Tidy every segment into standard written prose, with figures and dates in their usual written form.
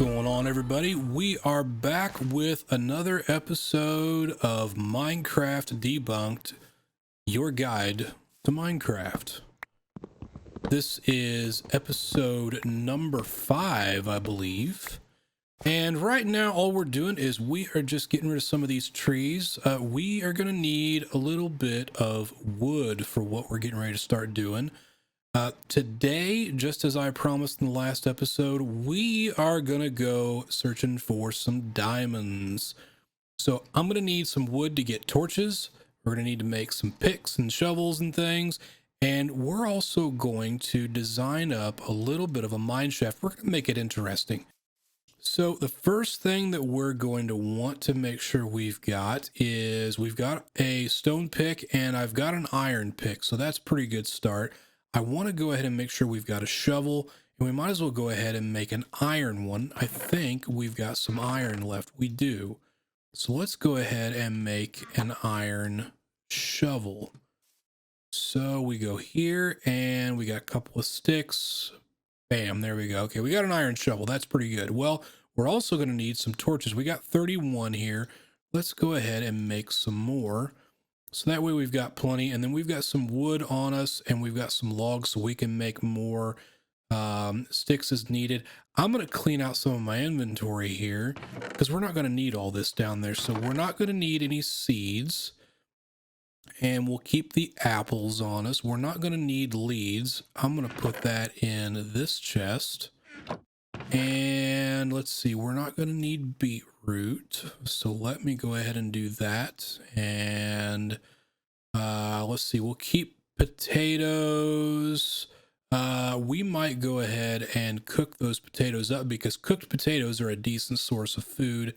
going on, everybody? We are back with another episode of Minecraft Debunked, your guide to Minecraft. This is episode number 5, I believe. And right now, all we're doing is we are just getting rid of some of these trees. We are going to need a little bit of wood for what we're getting ready to start doing. Today, just as I promised in the last episode, we are going to go searching for some diamonds. So I'm going to need some wood to get torches. We're going to need to make some picks and shovels and things. And we're also going to design up a little bit of a mineshaft. We're going to make it interesting. So the first thing that we're going to want to make sure we've got is we've got a stone pick and I've got an iron pick. So that's a pretty good start. I want to go ahead and make sure we've got a shovel, and we might as well go ahead and make an iron one. I think we've got some iron left. We do. So let's go ahead and make an iron shovel. So we go here and we got a couple of sticks. Bam, there we go. Okay, we got an iron shovel. That's pretty good. Well, we're also going to need some torches. We got 31 here. Let's go ahead and make some more. So that way we've got plenty, and then we've got some wood on us, and we've got some logs so we can make more sticks as needed. I'm going to clean out some of my inventory here because we're not going to need all this down there. So we're not going to need any seeds, and we'll keep the apples on us. We're not going to need leads. I'm going to put that in this chest. And let's see, we're not going to need beetroot. So let me go ahead and do that. And let's see, we'll keep potatoes. We might go ahead and cook those potatoes up because cooked potatoes are a decent source of food.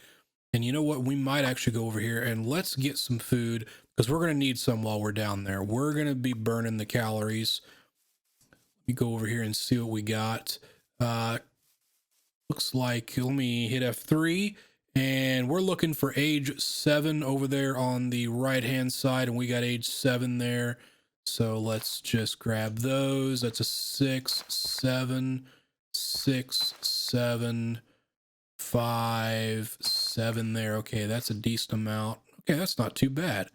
And you know what? We might actually go over here and let's get some food because we're going to need some while we're down there. We're going to be burning the calories. Let me go over here and see what we got. Looks like, let me hit F3, and we're looking for age 7 over there on the right hand side, and we got age 7 there. So let's just grab those. That's a 6, 7, 6, 7, 5, 7 there. Okay, that's a decent amount. Okay, that's not too bad.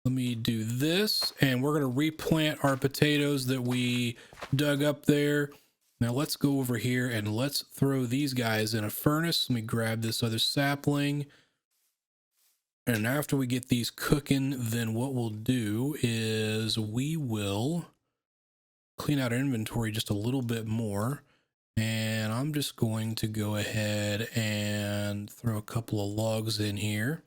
Let me do this, and we're going to replant our potatoes that we dug up there. Now let's go over here and let's throw these guys in a furnace. Let me grab this other sapling. And after we get these cooking, then what we'll do is we will clean out our inventory just a little bit more. And I'm just going to go ahead and throw a couple of logs in here.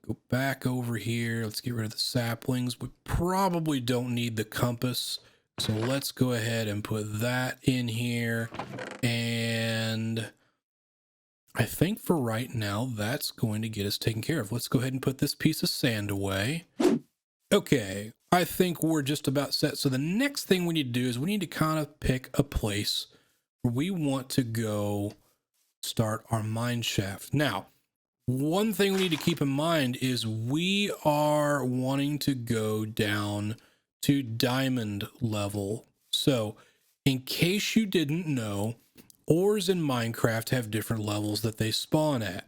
Go back over here. Let's get rid of the saplings. We probably don't need the compass. So let's go ahead and put that in here. And I think for right now, that's going to get us taken care of. Let's go ahead and put this piece of sand away. Okay, I think we're just about set. So the next thing we need to do is we need to kind of pick a place where we want to go start our mine shaft. Now, one thing we need to keep in mind is we are wanting to go down to diamond level. So in case you didn't know, ores in Minecraft have different levels that they spawn at.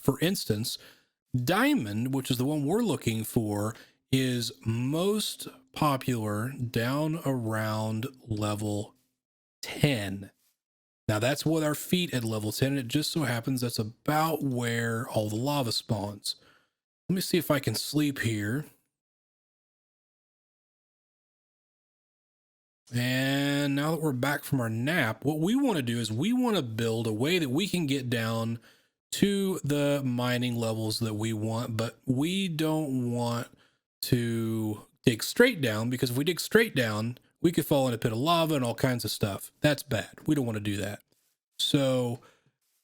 For instance, diamond, which is the one we're looking for, is most popular down around level 10. Now that's with our feet at level 10, and it just so happens that's about where all the lava spawns. Let me see if I can sleep here. And now that we're back from our nap, what we want to do is we want to build a way that we can get down to the mining levels that we want, but we don't want to dig straight down, because if we dig straight down, we could fall in a pit of lava and all kinds of stuff. That's bad. We don't want to do that. So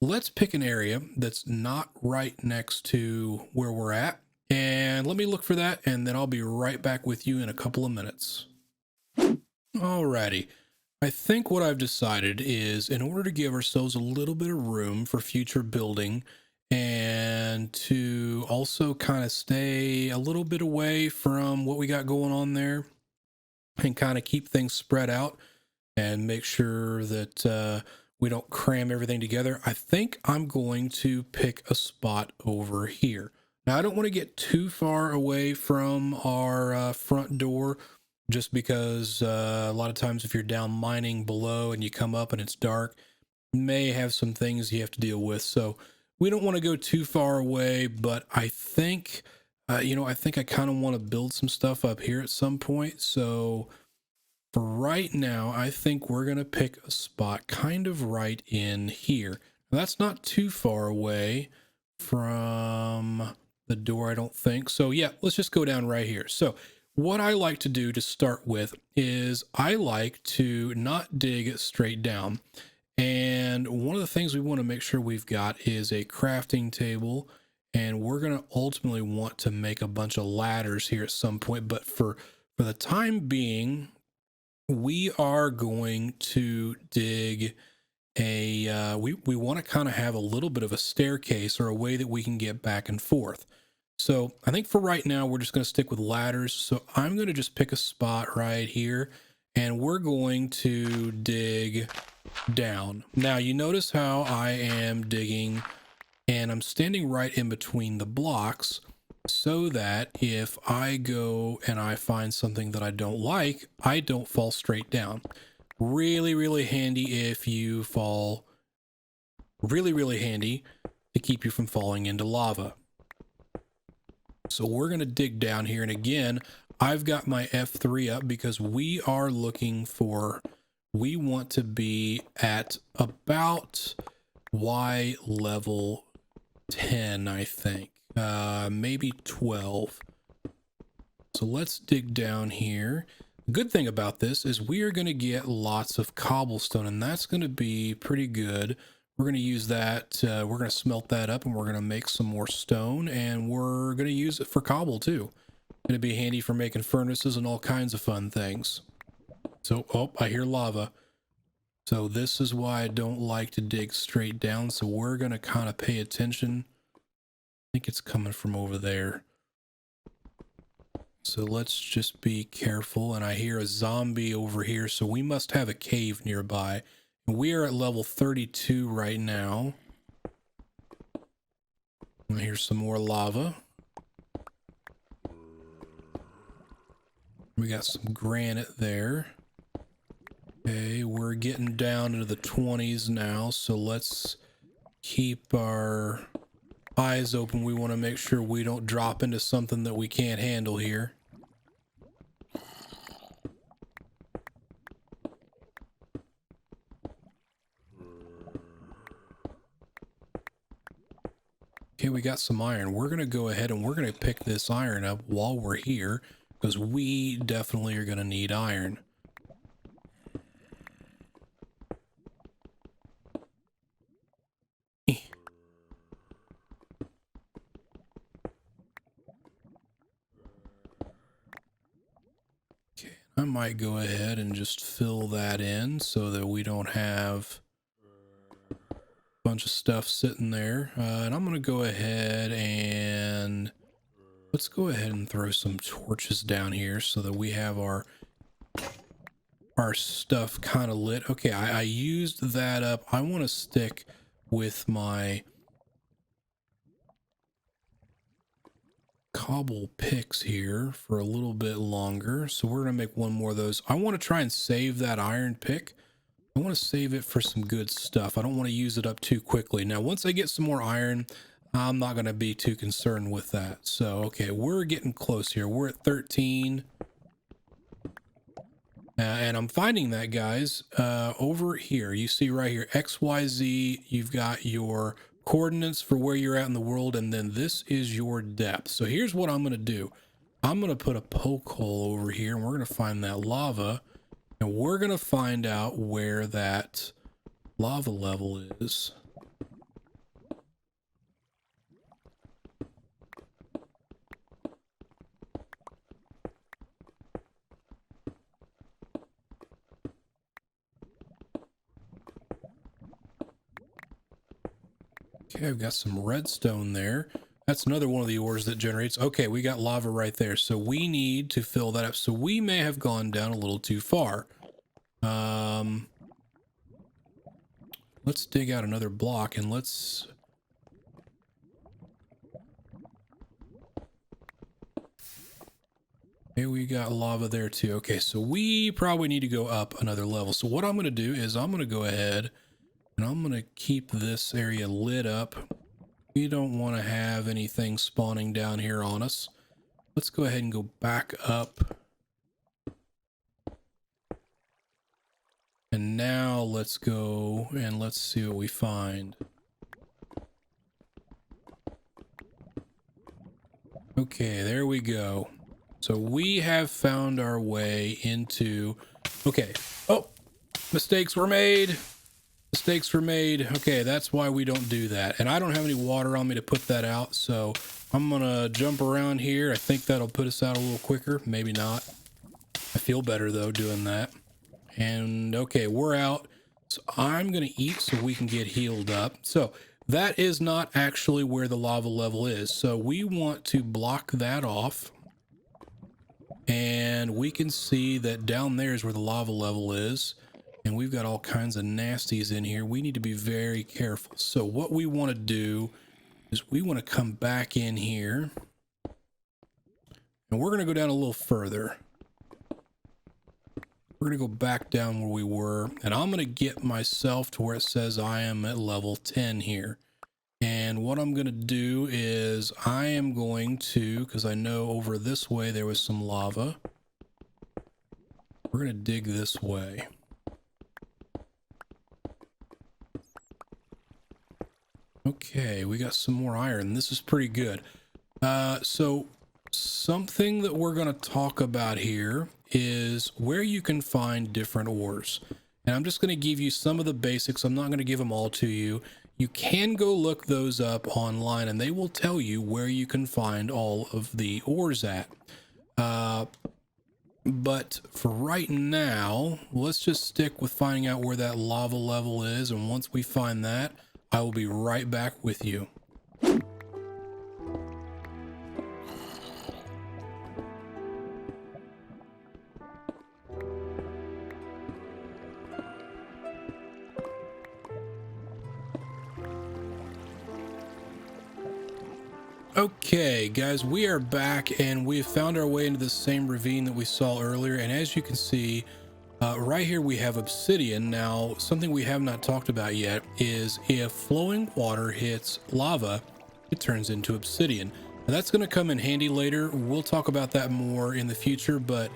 let's pick an area that's not right next to where we're at. And let me look for that, and then I'll be right back with you in a couple of minutes. Alrighty, I think what I've decided is in order to give ourselves a little bit of room for future building and to also kind of stay a little bit away from what we got going on there and kind of keep things spread out and make sure that we don't cram everything together, I think I'm going to pick a spot over here. Now, I don't want to get too far away from our front door, just because a lot of times if you're down mining below and you come up and it's dark, you may have some things you have to deal with. So we don't want to go too far away, but I think, I think I kind of want to build some stuff up here at some point. So for right now, I think we're going to pick a spot kind of right in here. Now, that's not too far away from the door, I don't think. So yeah, let's just go down right here. So what I like to do to start with is I like to not dig straight down. And one of the things we want to make sure we've got is a crafting table. And we're going to ultimately want to make a bunch of ladders here at some point. But for the time being, we are going to dig we want to kind of have a little bit of a staircase or a way that we can get back and forth. So I think for right now, we're just going to stick with ladders. So I'm going to just pick a spot right here and we're going to dig down. Now you notice how I am digging and I'm standing right in between the blocks, so that if I go and I find something that I don't like, I don't fall straight down. Really, really handy if you fall. Really, really handy to keep you from falling into lava. So we're going to dig down here. And again, I've got my F3 up because we are looking for, we want to be at about Y level 10, I think. Maybe 12. So let's dig down here. The good thing about this is we are going to get lots of cobblestone, and that's going to be pretty good. We're going to use that, we're going to smelt that up, and we're going to make some more stone, and we're going to use it for cobble too. Going to be handy for making furnaces and all kinds of fun things. So, oh, I hear lava. So this is why I don't like to dig straight down, so we're going to kind of pay attention. I think it's coming from over there. So let's just be careful. And I hear a zombie over here, so we must have a cave nearby. And we are at level 32 right now. And here's some more lava. We got some granite there. Okay, we're getting down into the 20s now, so let's keep our eyes open. We want to make sure we don't drop into something that we can't handle here. Okay, we got some iron. We're going to go ahead and we're going to pick this iron up while we're here, because we definitely are going to need iron. I might go ahead and just fill that in so that we don't have a bunch of stuff sitting there. And I'm going to go ahead and let's go ahead and throw some torches down here so that we have our stuff kind of lit. Okay, I used that up. I want to stick with my cobble picks here for a little bit longer, so we're gonna make one more of those. I want to try and save that iron pick. I want to save it for some good stuff. I don't want to use it up too quickly. Now once I get some more iron, I'm not going to be too concerned with that. So okay, we're getting close here. We're at 13 and I'm finding that, guys, over here. You see right here, XYZ, you've got your coordinates for where you're at in the world, and then this is your depth. So here's what I'm going to do. I'm going to put a poke hole over here, and we're going to find that lava, and we're going to find out where that lava level is. Okay, I've got some redstone there. That's another one of the ores that generates. Okay, we got lava right there. So we need to fill that up. So we may have gone down a little too far. let's dig out another block and let's... Here we got lava there too. Okay, so we probably need to go up another level. So what I'm going to do is I'm going to go ahead and I'm going to keep this area lit up. We don't want to have anything spawning down here on us. Let's go ahead and go back up. And now let's go and let's see what we find. Okay, there we go. So we have found our way into... Okay. Oh, mistakes were made. Mistakes were made. Okay, that's why we don't do that. And I don't have any water on me to put that out, so I'm gonna jump around here. I think that'll put us out a little quicker. Maybe not. I feel better though doing that. And okay, we're out. So I'm gonna eat so we can get healed up. So that is not actually where the lava level is. So we want to block that off. And we can see that down there is where the lava level is. And we've got all kinds of nasties in here. We need to be very careful. So what we want to do is we want to come back in here. And we're going to go down a little further. We're going to go back down where we were. And I'm going to get myself to where it says I am at level 10 here. And what I'm going to do is I am going to, because I know over this way there was some lava. We're going to dig this way. Okay, we got some more iron. This is pretty good. So something that we're going to talk about here is where you can find different ores. And I'm just going to give you some of the basics. I'm not going to give them all to you. You can go look those up online and they will tell you where you can find all of the ores at. But for right now, let's just stick with finding out where that lava level is. And once we find that, I will be right back with you. Okay, guys, we are back and we have found our way into the same ravine that we saw earlier. And as you can see, right here we have obsidian. Now, something we have not talked about yet is if flowing water hits lava, it turns into obsidian. Now, that's going to come in handy later. We'll talk about that more in the future. But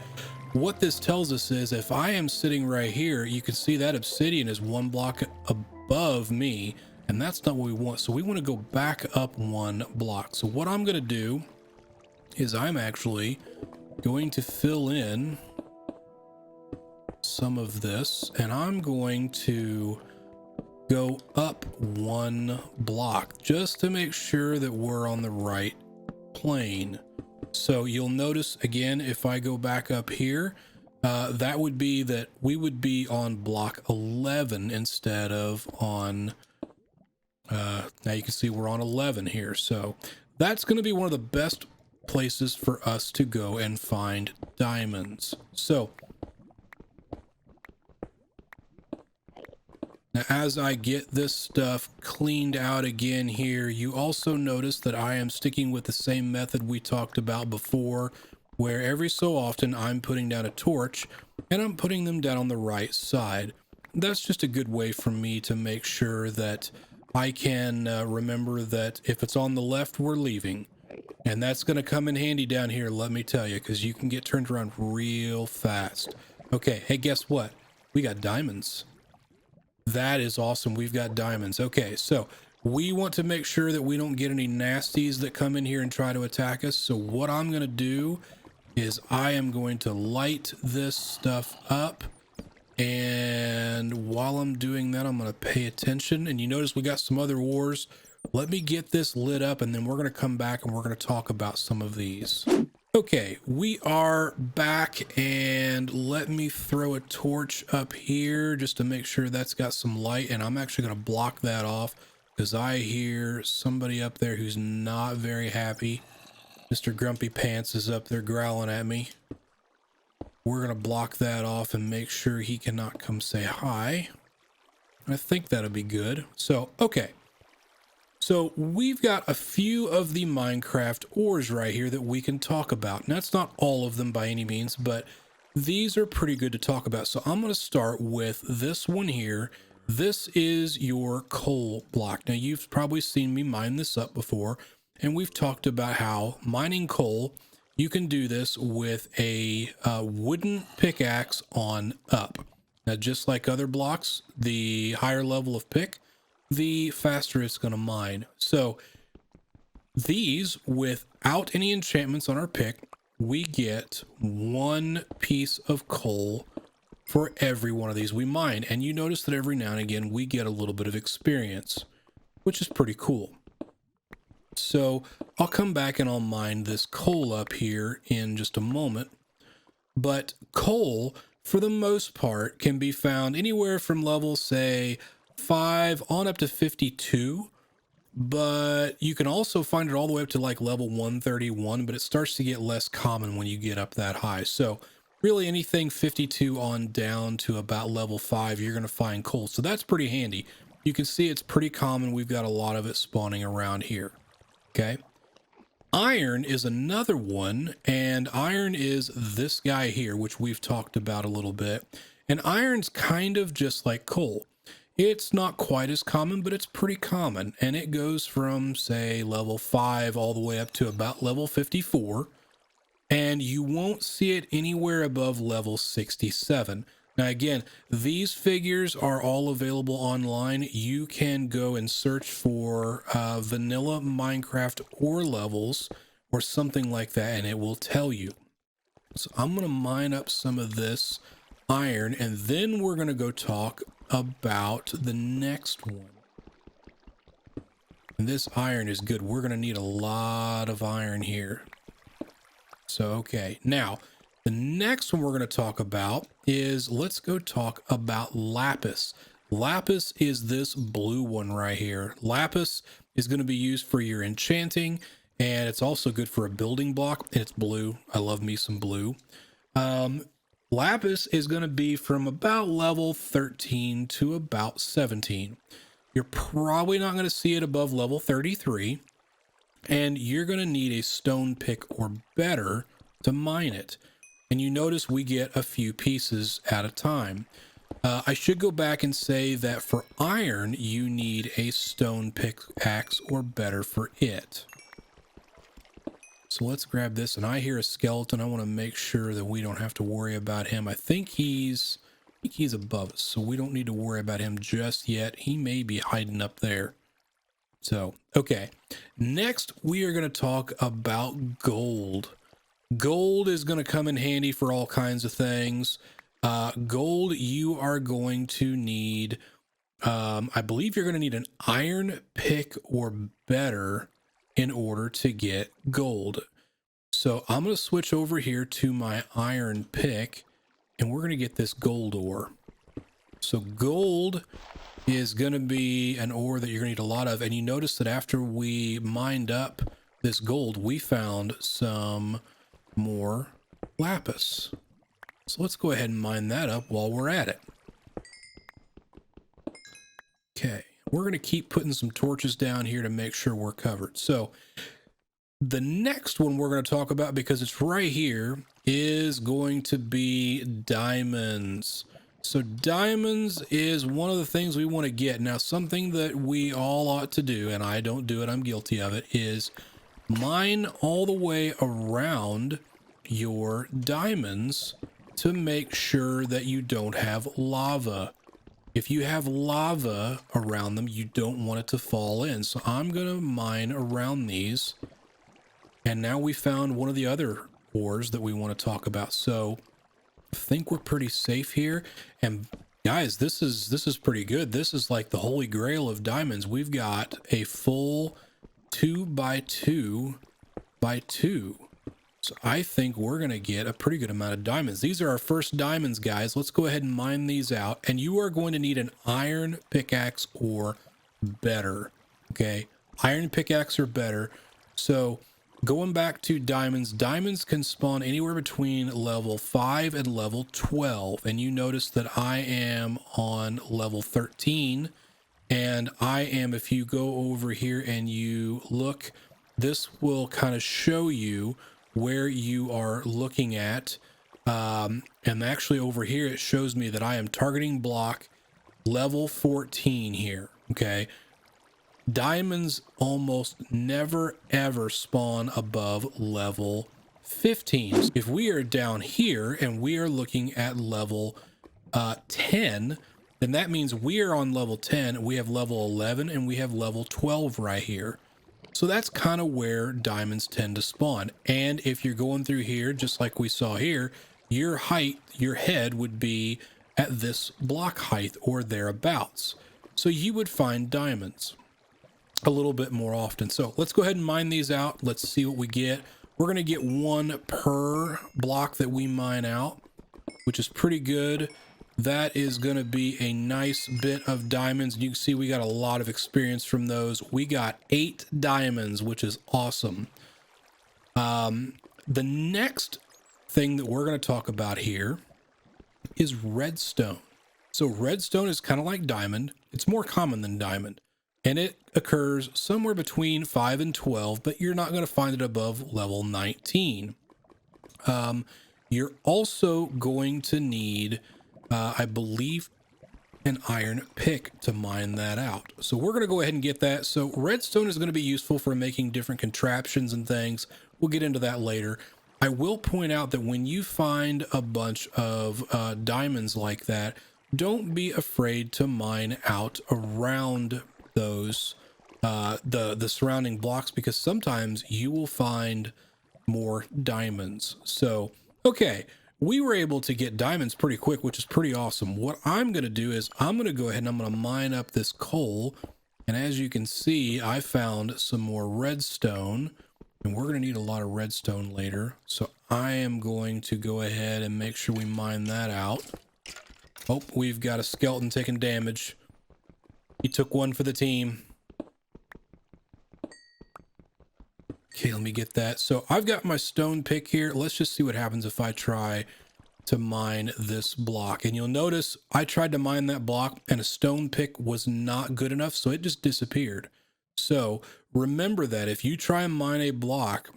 what this tells us is if I am sitting right here, you can see that obsidian is one block above me. And that's not what we want. So we want to go back up one block. So what I'm going to do is I'm actually going to fill in some of this. And I'm going to go up one block just to make sure that we're on the right plane. So you'll notice again, if I go back up here, that would be that we would be on block 11 instead of on... now you can see we're on 11 here. So that's going to be one of the best places for us to go and find diamonds. So now as I get this stuff cleaned out again here, you also notice that I am sticking with the same method we talked about before, where every so often I'm putting down a torch and I'm putting them down on the right side. That's just a good way for me to make sure that I can remember that if it's on the left, we're leaving. And that's going to come in handy down here, let me tell you, because you can get turned around real fast. Okay, hey, guess what? We got diamonds. That is awesome. We've got diamonds. Okay, so we want to make sure that we don't get any nasties that come in here and try to attack us. So what I'm going to do is I am going to light this stuff up. And while I'm doing that, I'm going to pay attention. And you notice we got some other ores. Let me get this lit up and then we're going to come back and we're going to talk about some of these. Okay, we are back and let me throw a torch up here just to make sure that's got some light. And I'm actually going to block that off because I hear somebody up there who's not very happy. Mr. Grumpy Pants is up there growling at me. We're going to block that off and make sure he cannot come say hi. I think that'll be good. So, okay. So we've got a few of the Minecraft ores right here that we can talk about. And that's not all of them by any means, but these are pretty good to talk about. So I'm going to start with this one here. This is your coal block. Now you've probably seen me mine this up before, and we've talked about how mining coal, you can do this with a wooden pickaxe on up. Now, just like other blocks, the higher level of pick, the faster it's going to mine. So these, without any enchantments on our pick, we get 1 piece of coal for every one of these we mine. And you notice that every now and again we get a little bit of experience, which is pretty cool. So I'll come back and I'll mine this coal up here in just a moment. But coal, for the most part, can be found anywhere from level, say, 5 on up to 52, but you can also find it all the way up to like level 131, but it starts to get less common when you get up that high. So really anything 52 on down to about level 5, you're going to find coal. So that's pretty handy. You can see it's pretty common. We've got a lot of it spawning around here. Okay. Iron is another one, and iron is this guy here, which we've talked about a little bit. And iron's kind of just like coal. It's not quite as common, but it's pretty common. And it goes from, say, level 5 all the way up to about level 54. And you won't see it anywhere above level 67. Now, again, these figures are all available online. You can go and search for vanilla Minecraft ore levels or something like that, and it will tell you. So I'm going to mine up some of this iron, and then we're going to go talk about the next one. And this iron is good. We're going to need a lot of iron here. So, okay. Now, the next one we're going to talk about is, let's go talk about lapis. Lapis is this blue one right here. Lapis is going to be used for your enchanting, and it's also good for a building block, and it's blue. I love me some blue. Lapis is going to be from about level 13 to about 17. You're probably not going to see it above level 33, and you're going to need a stone pick or better to mine it. And you notice we get a few pieces at a time. I should go back and say that for iron, you need a stone pickaxe or better for it. So let's grab this, and I hear a skeleton. I want to make sure that we don't have to worry about him. I think he's above us, so we don't need to worry about him just yet. He may be hiding up there. So, okay. Next, we are going to talk about gold. Gold is going to come in handy for all kinds of things. Gold, you are going to need, I believe you're going to need an iron pick or better in order to get gold. So I'm going to switch over here to my iron pick, and we're going to get this gold ore. So gold is going to be an ore that you're going to need a lot of. And you notice that after we mined up this gold, we found some more lapis. So let's go ahead and mine that up while we're at it. Okay. We're going to keep putting some torches down here to make sure we're covered. So the next one we're going to talk about, because it's right here, is going to be diamonds. So diamonds is one of the things we want to get. Now, something that we all ought to do, and I don't do it, I'm guilty of it, is mine all the way around your diamonds to make sure that you don't have lava. If you have lava around them, you don't want it to fall in. So I'm going to mine around these. And now we found one of the other ores that we want to talk about. So I think we're pretty safe here. And guys, this is pretty good. This is like the holy grail of diamonds. We've got a full 2x2 by 2. So I think we're going to get a pretty good amount of diamonds. These are our first diamonds, guys. Let's go ahead and mine these out. And you are going to need an iron pickaxe or better. Okay. Iron pickaxe or better. So going back to diamonds, diamonds can spawn anywhere between level 5 and level 12. And you notice that I am on level 13. And I am, if you go over here and you look, this will kind of show you where you are looking at. And actually over here, it shows me that I am targeting block level 14 here. Okay. Diamonds almost never ever spawn above level 15. If we are down here and we are looking at level 10, then that means we are on level 10, we have level 11, and we have level 12 right here. So that's kind of where diamonds tend to spawn. And if you're going through here, just like we saw here, your height, your head would be at this block height or thereabouts. So you would find diamonds a little bit more often. So let's go ahead and mine these out. Let's see what we get. We're going to get one per block that we mine out, which is pretty good. That is going to be a nice bit of diamonds. You can see we got a lot of experience from those. We got 8 diamonds, which is awesome. The next thing that we're going to talk about here is redstone. So redstone is kind of like diamond. It's more common than diamond. And it occurs somewhere between 5 and 12, but you're not going to find it above level 19. You're also going to need, I believe, an iron pick to mine that out. So we're going to go ahead and get that. So redstone is going to be useful for making different contraptions and things. We'll get into that later. I will point out that when you find a bunch of diamonds like that, don't be afraid to mine out around those the surrounding blocks, because sometimes you will find more diamonds. So okay, we were able to get diamonds pretty quick, which is pretty awesome. What I'm going to do is I'm going to go ahead and I'm going to mine up this coal, and as you can see, I found some more redstone, and we're going to need a lot of redstone later. So I am going to go ahead and make sure we mine that out. Oh, we've got a skeleton taking damage. He took one for the team. Okay, let me get that. So I've got my stone pick here. Let's just see what happens if I try to mine this block. And you'll notice I tried to mine that block and a stone pick was not good enough, so it just disappeared. So remember that if you try and mine a block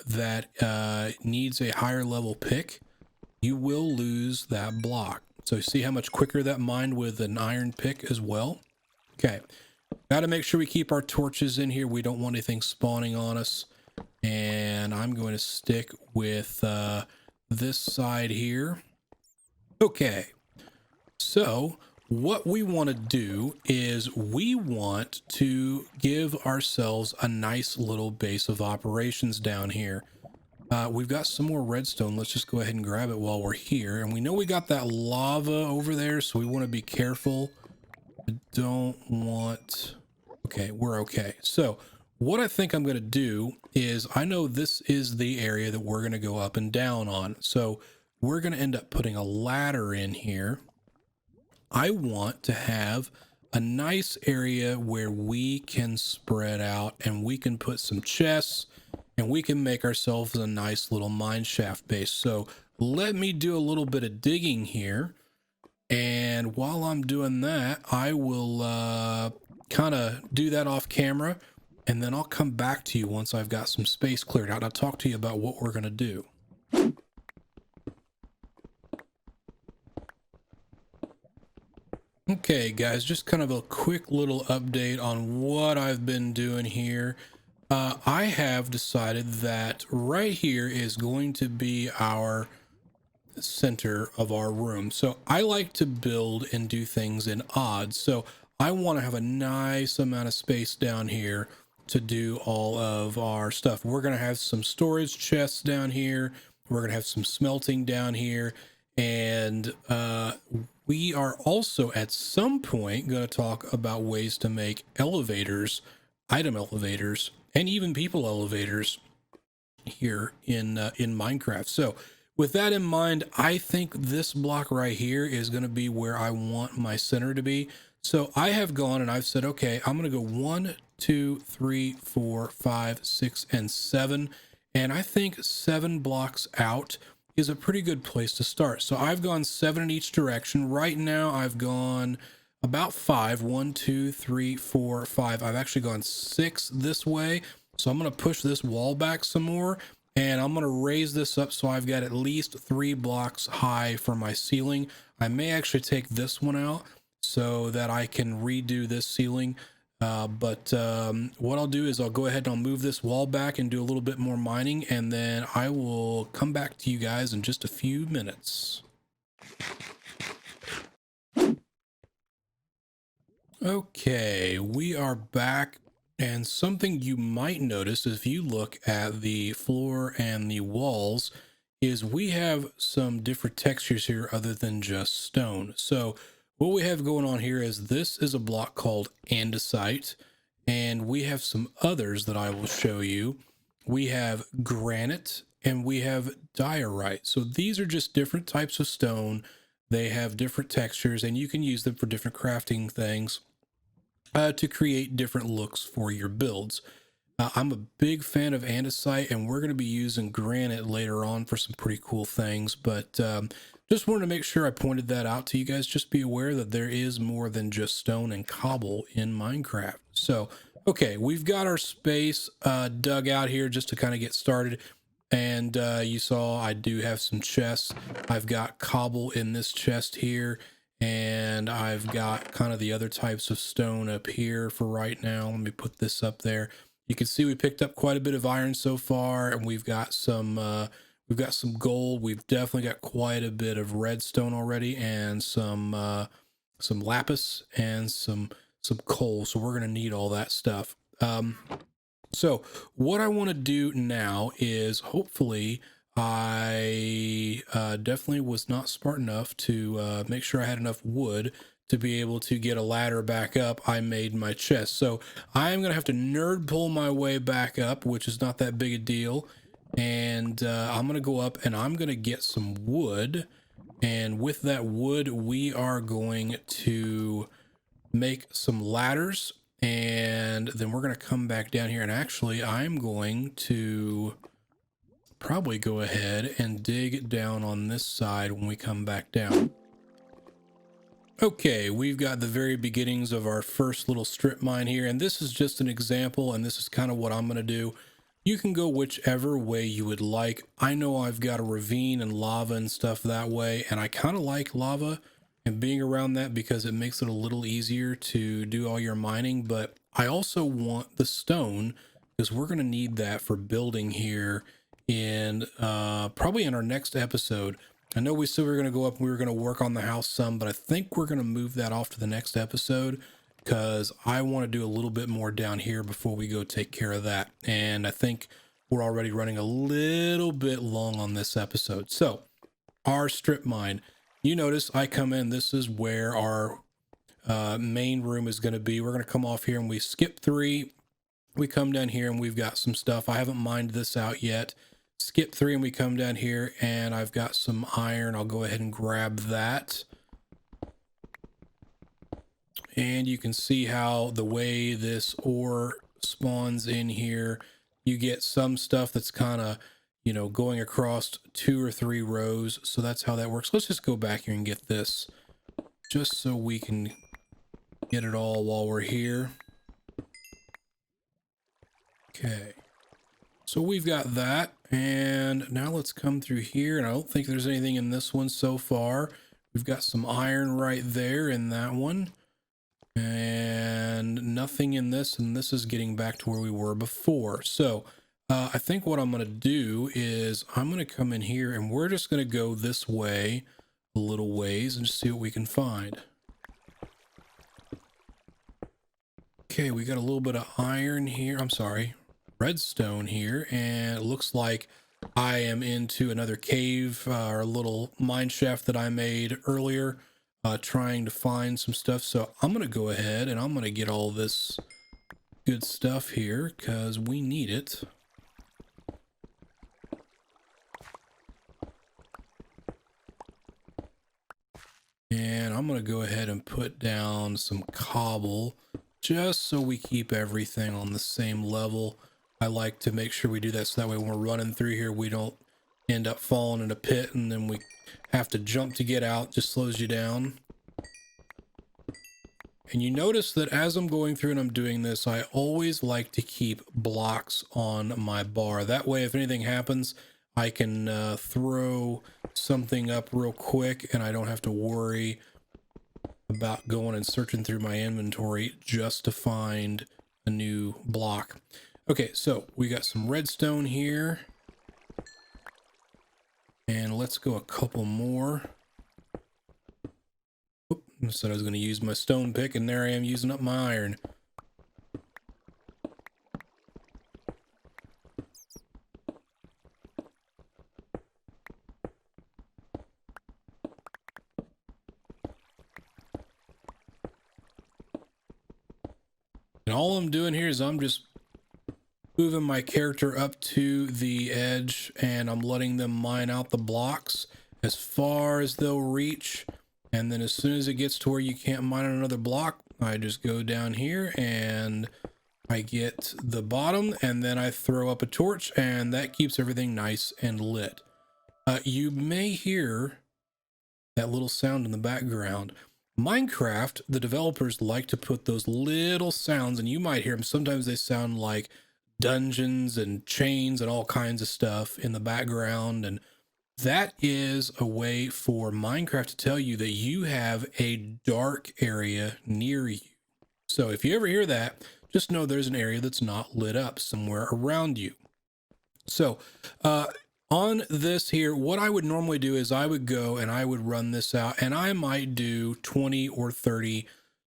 that needs a higher level pick, you will lose that block. So see how much quicker that mined with an iron pick as well? Okay, got to make sure we keep our torches in here. We don't want anything spawning on us. And I'm going to stick with this side here. Okay, so what we want to do is we want to give ourselves a nice little base of operations down here. We've got some more redstone. Let's just go ahead and grab it while we're here. And we know we got that lava over there, so we want to be careful. I don't want... Okay, we're okay. So what I think I'm going to do is, I know this is the area that we're going to go up and down on. So we're going to end up putting a ladder in here. I want to have a nice area where we can spread out and we can put some chests and we can make ourselves a nice little mineshaft base. So let me do a little bit of digging here. And while I'm doing that, I will kind of do that off camera. And then I'll come back to you once I've got some space cleared out. I'll talk to you about what we're going to do. Okay, guys, just kind of a quick little update on what I've been doing here. I have decided that right here is going to be our center of our room. So I like to build and do things in odds. So I want to have a nice amount of space down here to do all of our stuff. We're going to have some storage chests down here. We're going to have some smelting down here. And we are also at some point going to talk about ways to make elevators, item elevators, and even people elevators here in Minecraft. So with that in mind, I think this block right here is going to be where I want my center to be. So I have gone and I've said, okay, I'm going to go 1, 2, 3, 4, 5, 6, and 7. And I think 7 blocks out is a pretty good place to start. So I've gone 7 in each direction. Right now I've gone about 5. 1, 2, 3, 4, 5. I've actually gone 6 this way. So I'm going to push this wall back some more, and I'm going to raise this up so I've got at least 3 blocks high for my ceiling. I may actually take this one out so that I can redo this ceiling. But what I'll do is I'll go ahead and I'll move this wall back and do a little bit more mining, and then I will come back to you guys in just a few minutes. Okay, we are back, and something you might notice if you look at the floor and the walls is we have some different textures here other than just stone. So what we have going on here is this is a block called andesite, and we have some others that I will show you. We have granite and we have diorite. So these are just different types of stone. They have different textures, and you can use them for different crafting things to create different looks for your builds. I'm a big fan of andesite, and we're going to be using granite later on for some pretty cool things, but just wanted to make sure I pointed that out to you guys. Just be aware that there is more than just stone and cobble in Minecraft. So, okay, we've got our space dug out here just to kind of get started. And you saw I do have some chests. I've got cobble in this chest here, and I've got kind of the other types of stone up here for right now. Let me put this up there. You can see we picked up quite a bit of iron so far, and we've got some gold. We've definitely got quite a bit of redstone already, and some lapis and some coal. So we're gonna need all that stuff. So what I want to do now is hopefully I definitely was not smart enough to make sure I had enough wood to be able to get a ladder back up. I made my chest. So I'm going to have to nerd pull my way back up, which is not that big a deal. And I'm going to go up and I'm going to get some wood. And with that wood, we are going to make some ladders. And then we're going to come back down here, and actually I'm going to probably go ahead and dig down on this side when we come back down. Okay, we've got the very beginnings of our first little strip mine here, and this is just an example, and this is kind of what I'm going to do. You can go whichever way you would like. I know I've got a ravine and lava and stuff that way, and I kind of like lava and being around that because it makes it a little easier to do all your mining. But I also want the stone because we're going to need that for building here in probably in our next episode. I know we said we were going to go up and we were going to work on the house some, but I think we're going to move that off to the next episode because I want to do a little bit more down here before we go take care of that. And I think we're already running a little bit long on this episode. So our strip mine, you notice I come in, this is where our main room is going to be. We're going to come off here and we skip 3. We come down here and we've got some stuff. I haven't mined this out yet. Skip 3 and we come down here and I've got some iron. I'll go ahead and grab that. And you can see how the way this ore spawns in here, you get some stuff that's kind of, you know, going across 2 or 3 rows. So that's how that works. Let's just go back here and get this just so we can get it all while we're here. Okay. So we've got that, and now let's come through here, and I don't think there's anything in this one so far. We've got some iron right there in that one, and nothing in this, and this is getting back to where we were before. So I think what I'm going to do is I'm going to come in here, and we're just going to go this way a little ways and just see what we can find. Okay, we got a little bit of iron here. I'm sorry. Redstone here, and it looks like I am into another cave or a little mine shaft that I made earlier, trying to find some stuff. So I'm going to go ahead and I'm going to get all this good stuff here because we need it. And I'm going to go ahead and put down some cobble just so we keep everything on the same level. I like to make sure we do that so that way when we're running through here, we don't end up falling in a pit and then we have to jump to get out. Just slows you down. And you notice that as I'm going through and I'm doing this, I always like to keep blocks on my bar. That way, if anything happens, I can throw something up real quick and I don't have to worry about going and searching through my inventory just to find a new block. Okay, so we got some redstone here. And let's go a couple more. Oop, I said I was going to use my stone pick, and there I am using up my iron. And all I'm doing here is I'm just moving my character up to the edge and I'm letting them mine out the blocks as far as they'll reach. And then as soon as it gets to where you can't mine another block, I just go down here and I get the bottom and then I throw up a torch and that keeps everything nice and lit. You may hear that little sound in the background. Minecraft, the developers like to put those little sounds, and you might hear them. Sometimes they sound like dungeons and chains and all kinds of stuff in the background, and that is a way for Minecraft to tell you that you have a dark area near you. So if you ever hear that, just know there's an area that's not lit up somewhere around you. So on this here, what I would normally do is I would go and I would run this out and I might do 20 or 30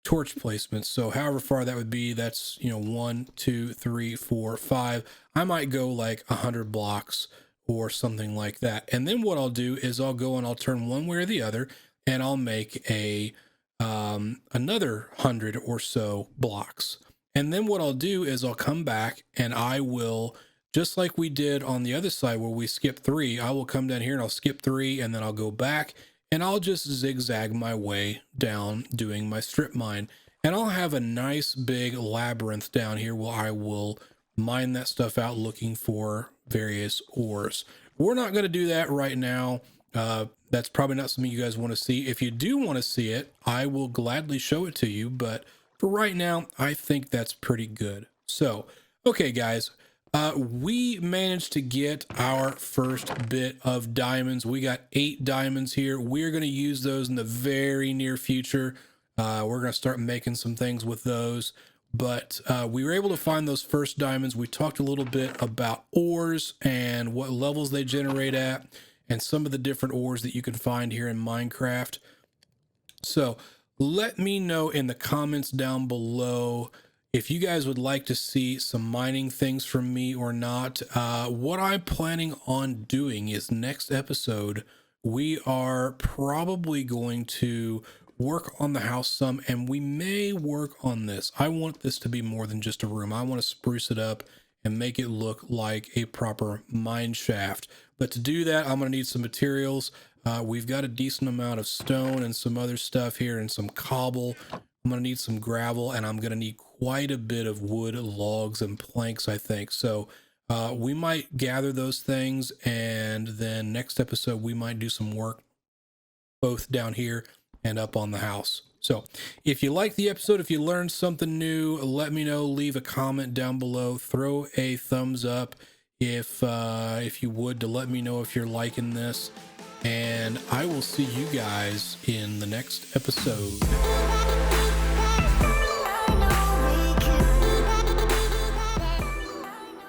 torch placements. So however far that would be, that's, 1, 2, 3, 4, 5. I might go like 100 blocks or something like that. And then what I'll do is I'll go and I'll turn one way or the other and I'll make a another 100 or so blocks. And then what I'll do is I'll come back and I will, just like we did on the other side where we skipped 3, I will come down here and I'll skip 3 and then I'll go back and I'll just zigzag my way down doing my strip mine. And I'll have a nice big labyrinth down here where I will mine that stuff out looking for various ores. We're not going to do that right now. That's probably not something you guys want to see. If you do want to see it, I will gladly show it to you. But for right now, I think that's pretty good. So, okay, guys. We managed to get our first bit of diamonds. We got 8 diamonds here. We're going to use those in the very near future. We're going to start making some things with those. But we were able to find those first diamonds. We talked a little bit about ores and what levels they generate at and some of the different ores that you can find here in Minecraft. So let me know in the comments down below if you guys would like to see some mining things from me or not. What I'm planning on doing is next episode, we are probably going to work on the house some, and we may work on this. I want this to be more than just a room. I want to spruce it up and make it look like a proper mine shaft. But to do that, I'm going to need some materials. We've got a decent amount of stone and some other stuff here and some cobble. I'm going to need some gravel, and I'm going to need quite a bit of wood, logs, and planks, I think. So we might gather those things, and then next episode, we might do some work both down here and up on the house. So if you like the episode, if you learned something new, let me know. Leave a comment down below. Throw a thumbs up if you would, to let me know if you're liking this. And I will see you guys in the next episode.